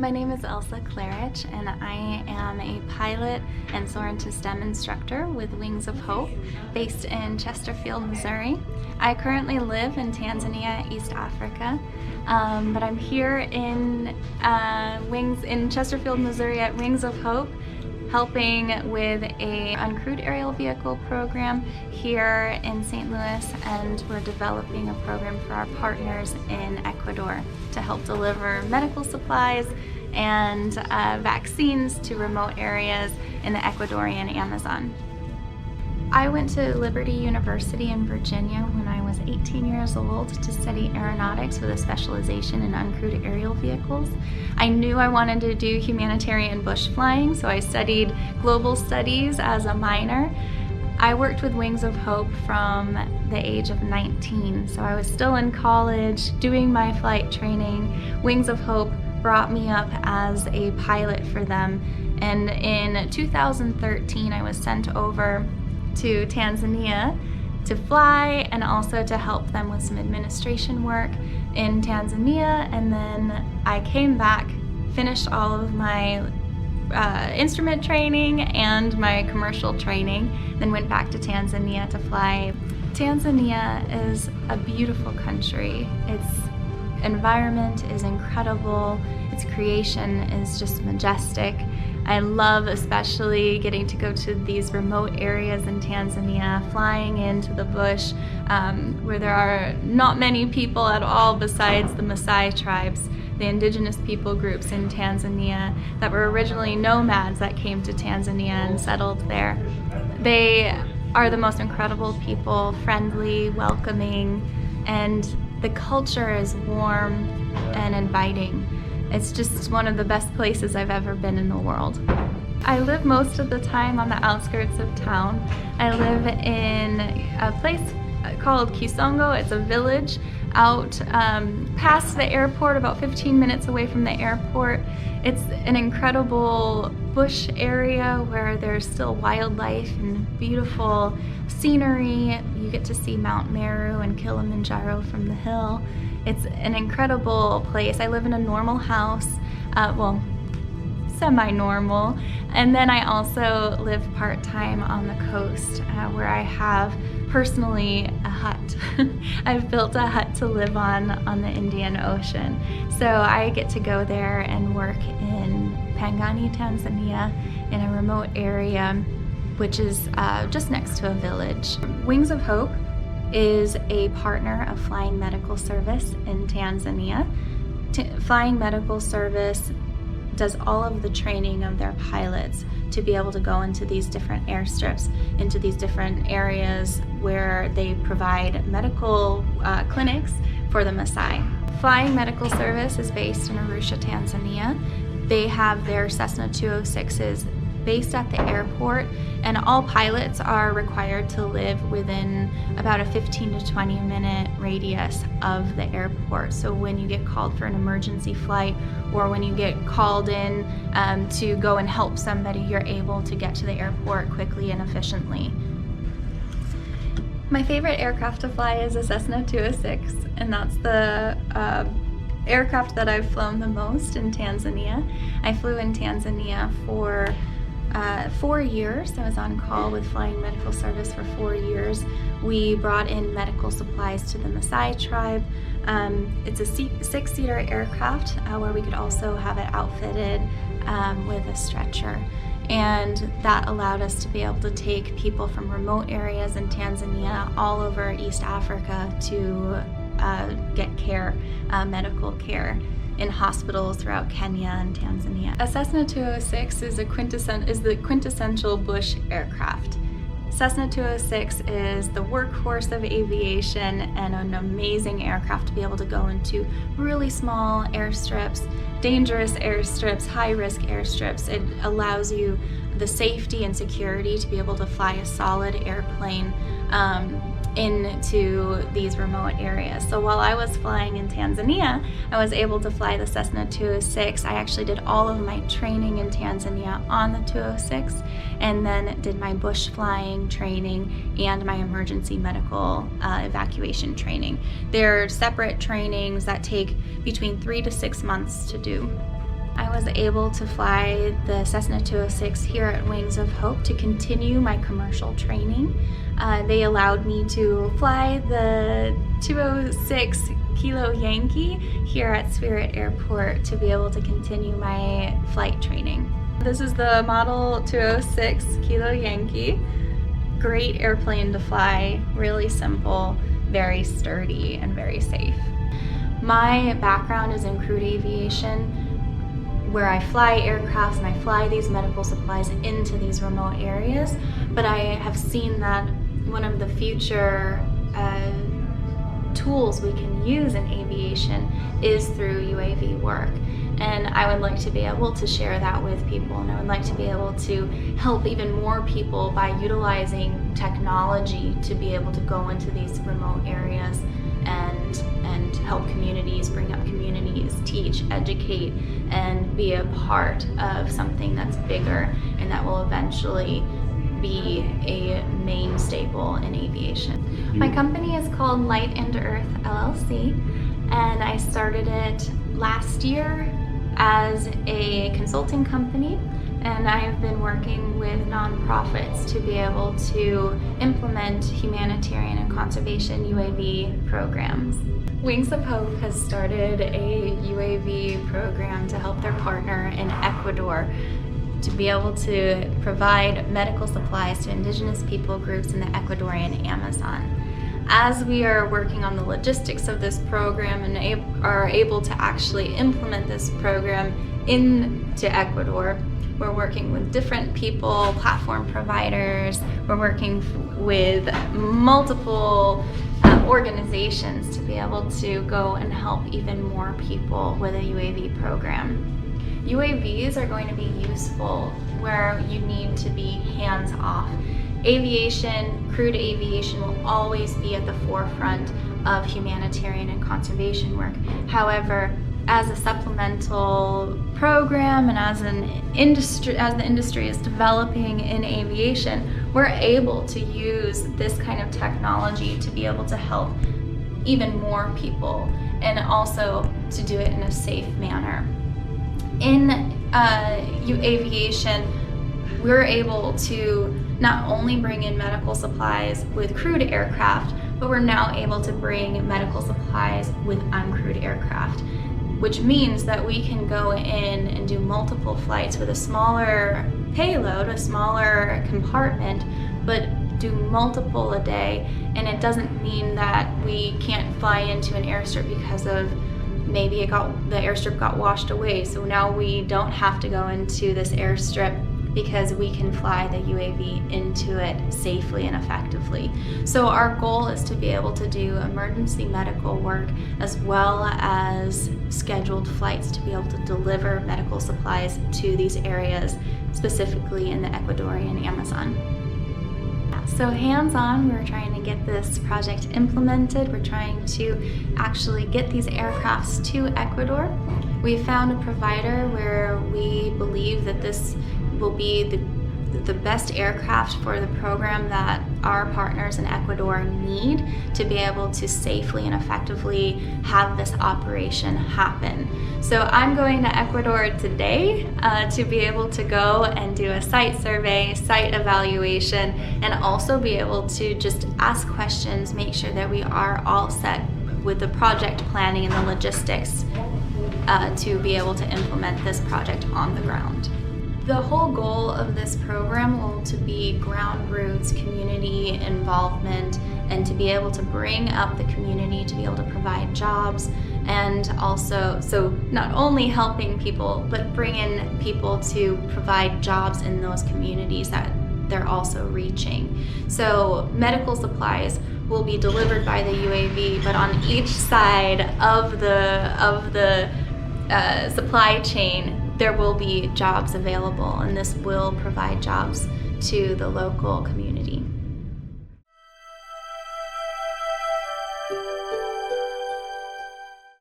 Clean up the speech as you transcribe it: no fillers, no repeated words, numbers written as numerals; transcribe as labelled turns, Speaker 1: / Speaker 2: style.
Speaker 1: My name is Elsa Klarich, and I am a pilot and Soar into STEM instructor with Wings of Hope, based in Chesterfield, Missouri. I currently live in Tanzania, East Africa, but I'm here in Chesterfield, Missouri at Wings of Hope, helping with a uncrewed aerial vehicle program here in St. Louis, and we're developing a program for our partners in Ecuador to help deliver medical supplies and vaccines to remote areas in the Ecuadorian Amazon. I went to Liberty University in Virginia when I was 18 years old to study aeronautics with a specialization in uncrewed aerial vehicles. I knew I wanted to do humanitarian bush flying, so I studied global studies as a minor. I worked with Wings of Hope from the age of 19, so I was still in college doing my flight training. Wings of Hope brought me up as a pilot for them, and in 2013 I was sent over to Tanzania to fly and also to help them with some administration work in Tanzania. And then I came back, finished all of my instrument training and my commercial training, then went back to Tanzania to fly. Tanzania is a beautiful country. Its environment is incredible. Its creation is just majestic. I love especially getting to go to these remote areas in Tanzania, flying into the bush where there are not many people at all besides the Maasai tribes, the indigenous people groups in Tanzania that were originally nomads that came to Tanzania and settled there. They are the most incredible people, friendly, welcoming, and the culture is warm and inviting. It's just one of the best places I've ever been in the world. I live most of the time on the outskirts of town. I live in a place called Kisongo. It's a village out past the airport, about 15 minutes away from the airport. It's an incredible bush area where there's still wildlife and beautiful scenery. You get to see Mount Meru and Kilimanjaro from the hill. It's an incredible place. I live in a normal house, well, semi-normal, and then I also live part-time on the coast where I have personally a hut. I've built a hut to live on the Indian Ocean. So I get to go there and work in Pangani, Tanzania, in a remote area which is just next to a village. Wings of Hope is a partner of Flying Medical Service in Tanzania. Flying Medical Service does all of the training of their pilots to be able to go into these different airstrips, into these different areas where they provide medical clinics for the Maasai. Flying Medical Service is based in Arusha, Tanzania. They have their Cessna 206s based at the airport, and all pilots are required to live within about a 15 to 20 minute radius of the airport. So when you get called for an emergency flight, or when you get called in to go and help somebody, you're able to get to the airport quickly and efficiently. My favorite aircraft to fly is a Cessna 206, and that's the aircraft that I've flown the most in Tanzania. I flew in Tanzania for 4 years. I was on call with Flying Medical Service for 4 years. We brought in medical supplies to the Maasai tribe. It's a 6-seater aircraft where we could also have it outfitted with a stretcher. And that allowed us to be able to take people from remote areas in Tanzania all over East Africa to get care, medical care, in hospitals throughout Kenya and Tanzania. A Cessna 206 is the quintessential bush aircraft. Cessna 206 is the workhorse of aviation and an amazing aircraft to be able to go into really small airstrips, dangerous airstrips, high-risk airstrips. It allows you the safety and security to be able to fly a solid airplane into these remote areas. So while I was flying in Tanzania, I was able to fly the Cessna 206. I actually did all of my training in Tanzania on the 206, and then did my bush flying training and my emergency medical evacuation training. They're separate trainings that take between 3 to 6 months to do. I was able to fly the Cessna 206 here at Wings of Hope to continue my commercial training. They allowed me to fly the 206 Kilo Yankee here at Spirit Airport to be able to continue my flight training. This is the model 206 Kilo Yankee. Great airplane to fly, really simple, very sturdy, and very safe. My background is in crewed aviation, where I fly aircrafts and I fly these medical supplies into these remote areas, but I have seen that one of the future tools we can use in aviation is through UAV work. And I would like to be able to share that with people, and I would like to be able to help even more people by utilizing technology to be able to go into these remote areas and help communities, bring up communities, teach, educate, and be a part of something that's bigger and that will eventually be a main staple in aviation. My company is called Light into Earth LLC, and I started it last year as a consulting company, and I've been working with nonprofits to be able to implement humanitarian and conservation UAV programs. Wings of Hope has started a UAV program to help their partner in Ecuador to be able to provide medical supplies to indigenous people groups in the Ecuadorian Amazon. As we are working on the logistics of this program and are able to actually implement this program into Ecuador, we're working with different people, platform providers, we're working with multiple organizations to be able to go and help even more people with a UAV program. UAVs are going to be useful where you need to be hands-off. Aviation, crewed aviation will always be at the forefront of humanitarian and conservation work. However, as a supplemental program and as the industry is developing in aviation, we're able to use this kind of technology to be able to help even more people and also to do it in a safe manner. In aviation, we're able to not only bring in medical supplies with crewed aircraft, but we're now able to bring medical supplies with uncrewed aircraft, which means that we can go in and do multiple flights with a smaller payload, a smaller compartment, but do multiple a day. And it doesn't mean that we can't fly into an airstrip because of maybe the airstrip got washed away. So now we don't have to go into this airstrip because we can fly the UAV into it safely and effectively. So our goal is to be able to do emergency medical work as well as scheduled flights to be able to deliver medical supplies to these areas, specifically in the Ecuadorian Amazon. So hands-on, we're trying to get this project implemented. We're trying to actually get these aircrafts to Ecuador. We found a provider where we believe that this will be the best aircraft for the program that our partners in Ecuador need to be able to safely and effectively have this operation happen. So I'm going to Ecuador today to be able to go and do a site survey, site evaluation, and also be able to just ask questions, make sure that we are all set with the project planning and the logistics to be able to implement this project on the ground. The whole goal of this program will to be ground roots, community involvement, and to be able to bring up the community, to be able to provide jobs, and also, so not only helping people, but bring in people to provide jobs in those communities that they're also reaching. So medical supplies will be delivered by the UAV, but on each side of the supply chain, there will be jobs available, and this will provide jobs to the local community.